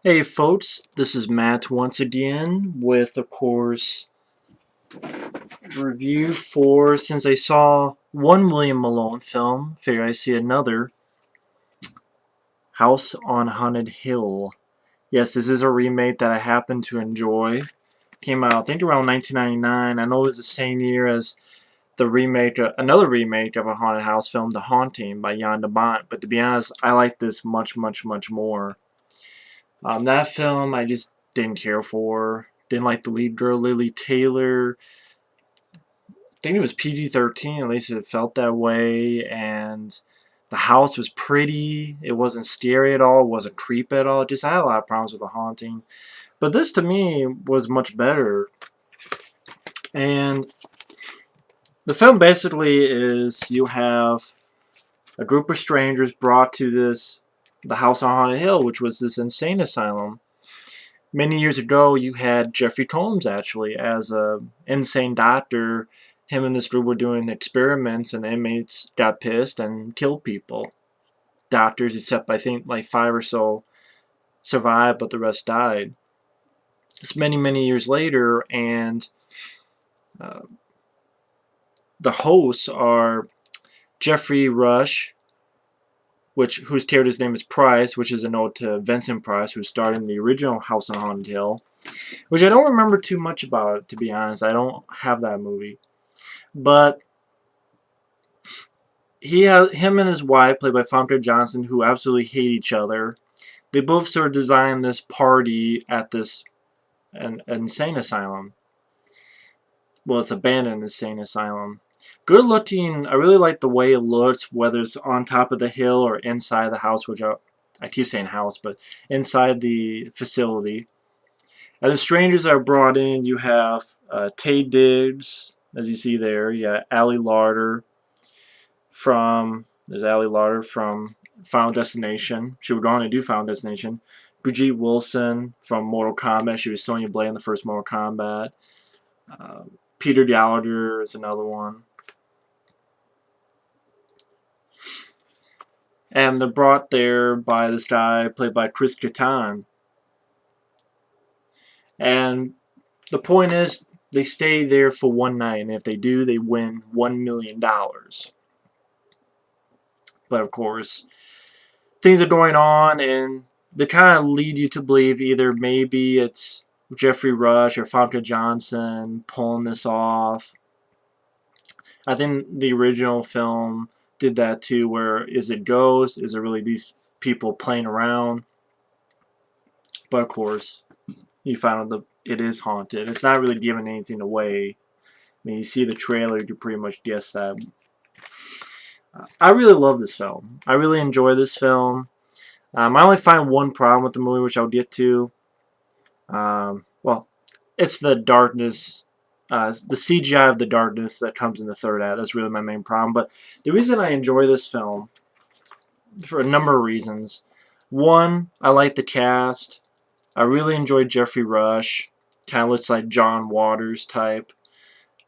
Hey folks, this is Matt once again with, of course, review for, since I saw one William Malone film, figure I see another, House on Haunted Hill. Yes, this is a remake that I happen to enjoy. Came out, I think, around 1999. I know it was the same year as the remake, another remake of a haunted house film, The Haunting by Jan de Bont. But to be honest, I like this much, much, much more. That film I just didn't care for. Didn't like the lead girl, Lily Taylor. I think it was PG-13, at least it felt that way. And the house was pretty. It wasn't scary at all. It wasn't creepy at all. Just I had a lot of problems with The Haunting. But this to me was much better. And the film basically is you have a group of strangers brought to the House on Haunted Hill, which was this insane asylum. Many years ago, you had Jeffrey Combs actually as a insane doctor. Him and this group were doing experiments, and the inmates got pissed and killed people. Doctors, except I think like 5 or so, survived, but the rest died. It's many, many years later, and uh, the hosts are Geoffrey Rush, whose character's name is Price, which is a nod to Vincent Price, who starred in the original House on Haunted Hill, which I don't remember too much about, to be honest. I don't have that movie. But him and his wife, played by Famke Janssen, who absolutely hate each other. They both sort of design this party at this an insane asylum. Well, it's abandoned insane asylum. Good looking. I really like the way it looks, whether it's on top of the hill or inside the house, which I keep saying house, but inside the facility. As the strangers are brought in, you have Taye Diggs, as you see there. Yeah, Larter there's Larter from Final Destination. She would go on to do Final Destination. Brigitte Wilson from Mortal Kombat. She was Sonya Blade in the first Mortal Kombat. Uh, Peter Gallagher is another one. And they're brought there by this guy played by Chris Kattan. And the point is, they stay there for one night, and if they do, they win $1 million. But of course, things are going on, and they kind of lead you to believe either maybe it's Geoffrey Rush or Famke Janssen pulling this off. I think the original film did that too, where is it ghosts? Is it really these people playing around? But of course, you found out that it is haunted. It's not really giving anything away. I mean, you see the trailer, you pretty much guess that. I really love this film. I really enjoy this film. I only find one problem with the movie, which I'll get to. Well, it's the darkness, the CGI of the darkness that comes in the third act. That's really my main problem. But the reason I enjoy this film, for a number of reasons. One, I like the cast. I really enjoyed Geoffrey Rush. Kind of looks like John Waters type.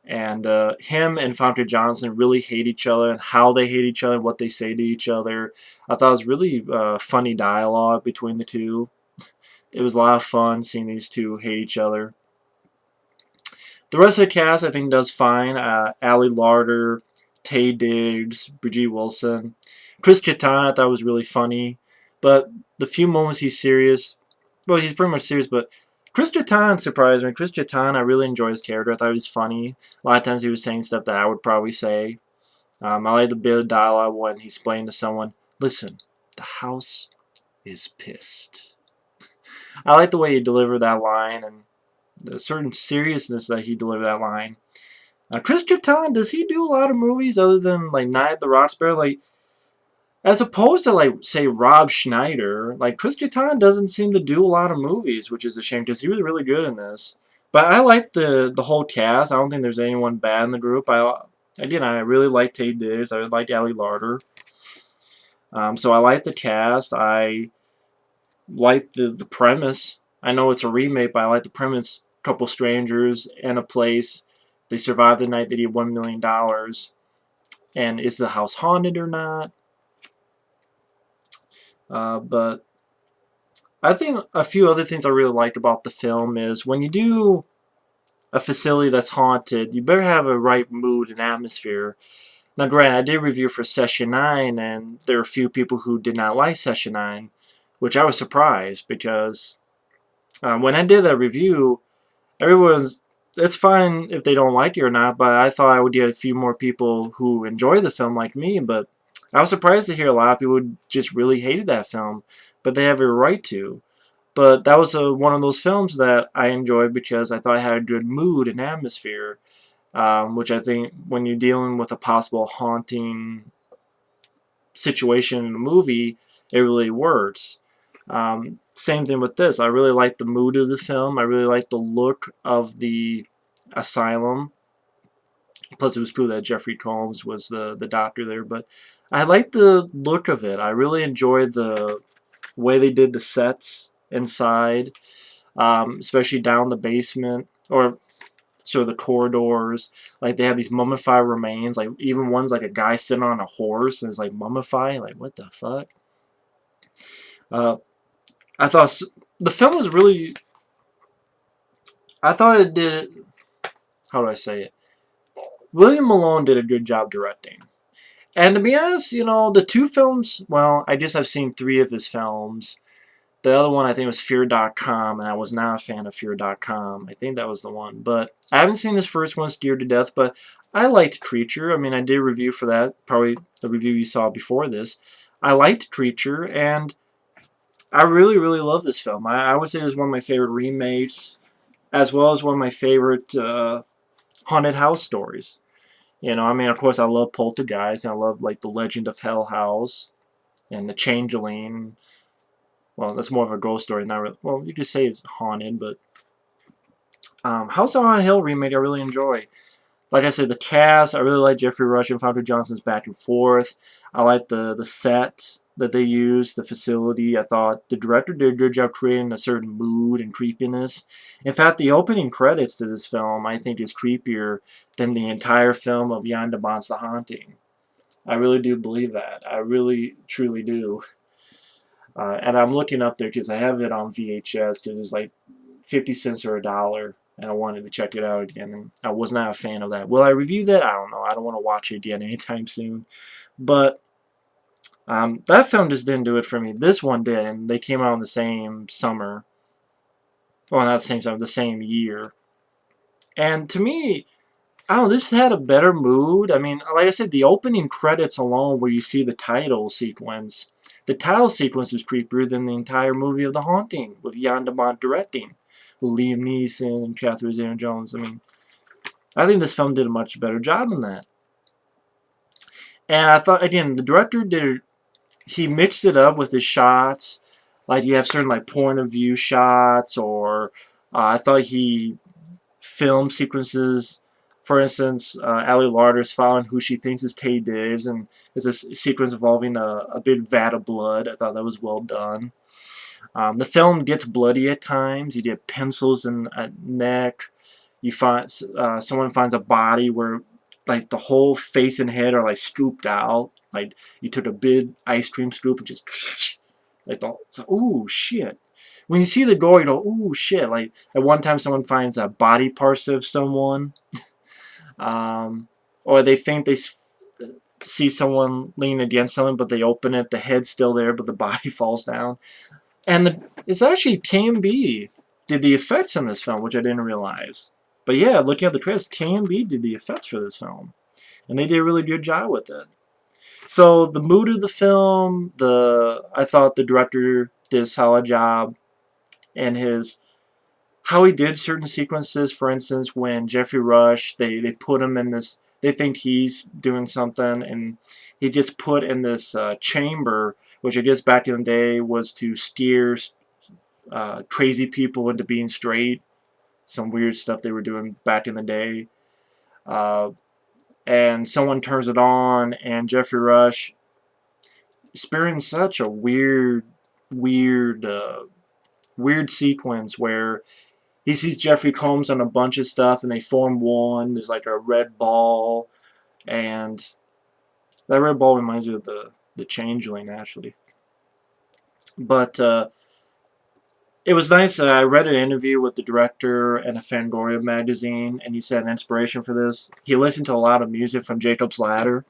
And him and Famke Janssen really hate each other, and how they hate each other, what they say to each other. I thought it was really funny dialogue between the two. It was a lot of fun seeing these two hate each other. The rest of the cast, I think, does fine. Larter, Taye Diggs, Brigitte Wilson. Chris Kattan, I thought was really funny. But the few moments he's serious, well, he's pretty much serious, but Chris Kattan surprised me. Chris Kattan, I really enjoyed his character. I thought he was funny. A lot of times he was saying stuff that I would probably say. I like the bit of dialogue when he's explaining to someone, listen, the house is pissed. I like the way he delivered that line, and the certain seriousness that he delivered that line. Chris Kattan, does he do a lot of movies other than like Night at the Roxbury? Like, as opposed to like say Rob Schneider, like Chris Kattan doesn't seem to do a lot of movies, which is a shame because he was really good in this. But I like the whole cast. I don't think there's anyone bad in the group. I really like Taye Diggs. I like Larter. So I like the cast. I like the premise. I know it's a remake, but I like the premise. Couple strangers in a place. They survive the night. They need $1 million. And is the house haunted or not? But I think a few other things I really liked about the film is when you do a facility that's haunted, you better have a right mood and atmosphere. Now, granted, I did review for Session 9, and there were a few people who did not like Session 9, which I was surprised because when I did that review, everyone's. It's fine if they don't like it or not, but I thought I would get a few more people who enjoy the film like me. But I was surprised to hear a lot of people just really hated that film, but they have a right to. But that was one of those films that I enjoyed because I thought it had a good mood and atmosphere, which I think when you're dealing with a possible haunting situation in a movie, it really works. Same thing with this. I really like the mood of the film. I really like the look of the asylum. Plus, it was cool that Jeffrey Combs was the doctor there. But I like the look of it. I really enjoyed the way they did the sets inside, especially down the basement or so the corridors. Like they have these mummified remains. Like even one's like a guy sitting on a horse and it's like mummified. Like what the fuck? Uh, I thought the film was really. I thought it did. How do I say it? William Malone did a good job directing. And to be honest, the two films. Well, I guess I've seen three of his films. The other one I think was Fear.com, and I was not a fan of Fear.com. I think that was the one. But I haven't seen this first one, Scared to Death, but I liked Creature. I mean, I did a review for that, probably the review you saw before this. I liked Creature, and I really, really love this film. I would say it's one of my favorite remakes, as well as one of my favorite haunted house stories. I mean, of course, I love Poltergeist, and I love, like, The Legend of Hell House, and The Changeling. Well, that's more of a ghost story, not really. Well, you could say it's haunted, but House on Haunted Hill remake I really enjoy. Like I said, the cast, I really like Geoffrey Rush and Famke Janssen's back and forth. I like the set that they used, the facility. I thought the director did a good job creating a certain mood and creepiness. In fact, the opening credits to this film, I think, is creepier than the entire film of Jan de Bont's The Haunting. I really do believe that. I really, truly do. And I'm looking up there because I have it on VHS because it was like 50 cents or $1, and I wanted to check it out again. And I was not a fan of that. Will I review that? I don't know. I don't want to watch it again anytime soon. But that film just didn't do it for me. This one did, and they came out in the same summer. Well, not the same summer, the same year. And to me, I don't know, this had a better mood. I mean, like I said, the opening credits alone, where you see the title sequence, the title sequence was creepier than the entire movie of The Haunting, with Jan de Bont directing, with Liam Neeson and Catherine Zeta-Jones. I mean, I think this film did a much better job than that. And I thought, again, the director did, he mixed it up with his shots. Like, you have certain, like, point of view shots, or I thought he film sequences. For instance, Ali Larter's following who she thinks is Taye Diggs, and there's a sequence involving a big vat of blood. I thought that was well done. The film gets bloody at times. You get pencils in a neck. You find someone finds a body where like the whole face and head are like scooped out. Like you took a big ice cream scoop and just like it's like, ooh shit. When you see the gore, you go, ooh shit. Like at one time, someone finds body parts of someone, or they think they see someone leaning against someone, but they open it, the head's still there, but the body falls down. And it's actually KMB did the effects in this film, which I didn't realize. But yeah, looking at the credits, KMB did the effects for this film, and they did a really good job with it. So the mood of the film, I thought the director did a solid job, and his how he did certain sequences. For instance, when Geoffrey Rush, they put him in this, they think he's doing something, and he gets put in this chamber, which I guess back in the day was to steer crazy people into being straight. Some weird stuff they were doing back in the day. Uh, and someone turns it on, and Geoffrey Rush experienced such a weird, weird sequence where he sees Jeffrey Combs on a bunch of stuff, and they form one. There's like a red ball, and that red ball reminds me of the Changeling, actually. But It was nice. I read an interview with the director in a Fangoria magazine, and he said an inspiration for this. He listened to a lot of music from Jacob's Ladder,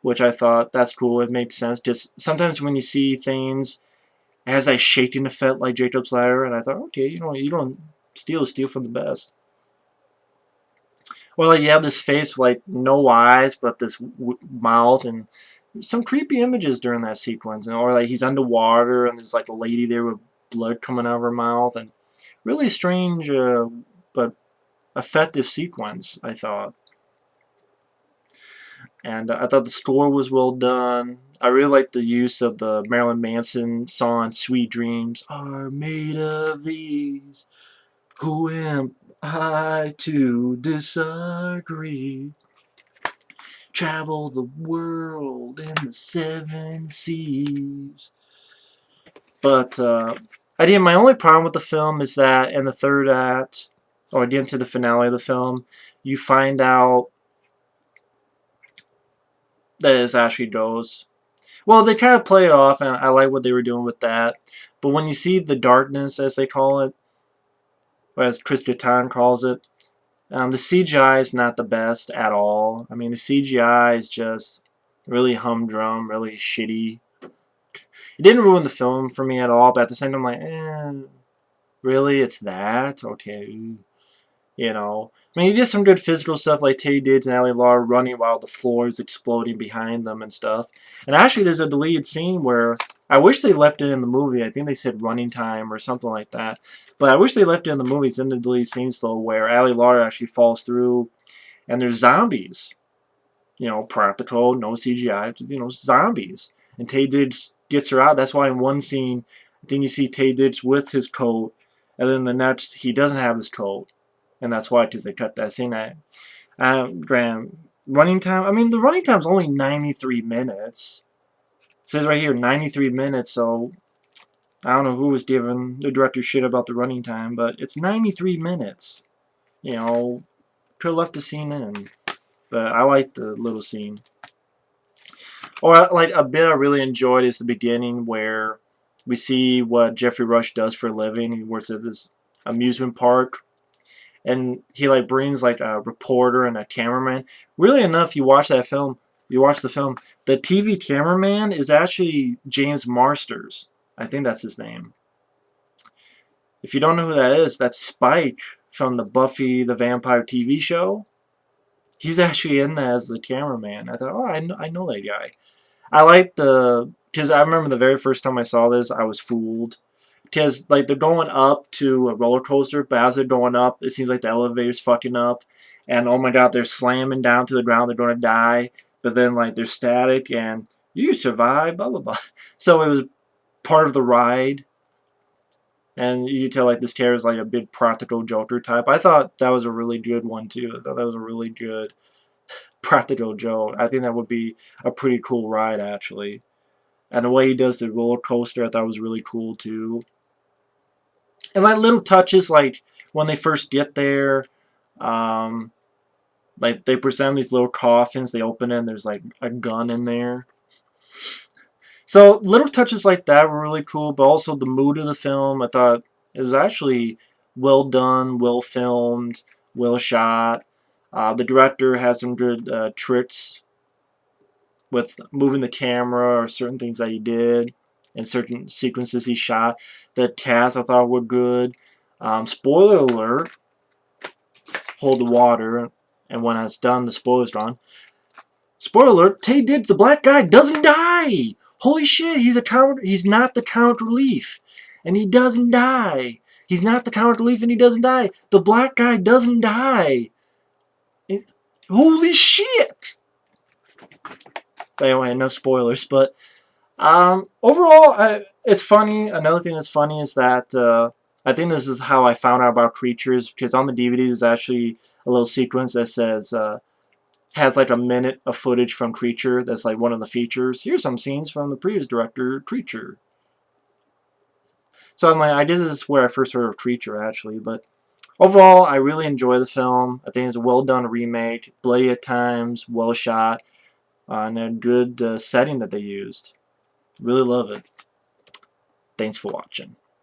which I thought that's cool. It makes sense. Just sometimes when you see things, it has that shaking effect like Jacob's Ladder, and I thought, okay, you don't steal from the best. Well, like, you have this face with, like, no eyes, but this mouth, and some creepy images during that sequence. Or like he's underwater, and there's like a lady there with blood coming out of her mouth, and really strange, but effective sequence, I thought. And I thought the score was well done. I really liked the use of the Marilyn Manson song "Sweet Dreams Are Made of These." Who am I to disagree? Travel the world in the 7 seas. But my only problem with the film is that in the third act, or get into the finale of the film, you find out that it's actually ghosts. Well, they kind of play it off, and I like what they were doing with that. But when you see the darkness, as they call it, or as Chris Kattan calls it, the CGI is not the best at all. I mean, the CGI is just really humdrum, really shitty. It didn't ruin the film for me at all, but at the same time, I'm like, really? It's that? Okay. You know, I mean, he did some good physical stuff like Taye Diggs and Ali Larter running while the floor is exploding behind them and stuff. And actually, there's a deleted scene where I wish they left it in the movie. I think they said running time or something like that. But I wish they left it in the movie. It's in the deleted scenes though, where Ali Larter actually falls through, and there's zombies. You know, practical, no CGI. You know, zombies. And Taye Diggs gets her out. That's why in one scene, I think you see Taye Diggs with his coat, and then the next he doesn't have his coat. And that's why, because they cut that scene out. Graham, running time. I mean, the running time's only 93 minutes. It says right here 93 minutes. So I don't know who was giving the director shit about the running time, but it's 93 minutes. You know, could have left the scene in, but I like the little scene. Or like a bit I really enjoyed is the beginning where we see what Geoffrey Rush does for a living. He works at this amusement park, and he like brings like a reporter and a cameraman. Really enough, you watch that film, you watch the film, the TV cameraman is actually James Marsters. I think that's his name. If you don't know who that is, that's Spike from the Buffy the Vampire TV show. He's actually in that as the cameraman. I thought, oh, I know that guy. I like the, because I remember the very first time I saw this, I was fooled. Because like they're going up to a roller coaster, but as they're going up, it seems like the elevator's fucking up, and oh my god, they're slamming down to the ground. They're going to die, but then like they're static, and you survive, blah blah blah. So it was part of the ride, and you tell like this character is like a big practical Joker type. I thought that was a really good one too. I thought that was a really good practical joke. I think that would be a pretty cool ride actually. And the way he does the roller coaster, I thought was really cool too. And like little touches, like when they first get there, um, like they present these little coffins, they open it, and there's like a gun in there. So little touches like that were really cool, but also the mood of the film, I thought it was actually well done, well filmed, well shot. The director has some good tricks with moving the camera or certain things that he did and certain sequences he shot. The cast I thought were good. Spoiler alert, hold the water, and when it's done, the spoiler's gone. Spoiler alert, Taye Diggs, the black guy, doesn't die! Holy shit, he's not the comic relief. And he doesn't die. He's not the comic relief and he doesn't die. The black guy doesn't die. Holy shit! But anyway, no spoilers, but overall, it's funny. Another thing that's funny is that I think this is how I found out about Creatures, because on the DVD there's actually a little sequence that says has like a minute of footage from Creature. That's like one of the features. Here's some scenes from the previous director, Creature. So I'm like, I did this where I first heard of Creature actually, but overall, I really enjoy the film. I think it's a well done remake, bloody at times, well shot, and a good setting that they used. Really love it. Thanks for watching.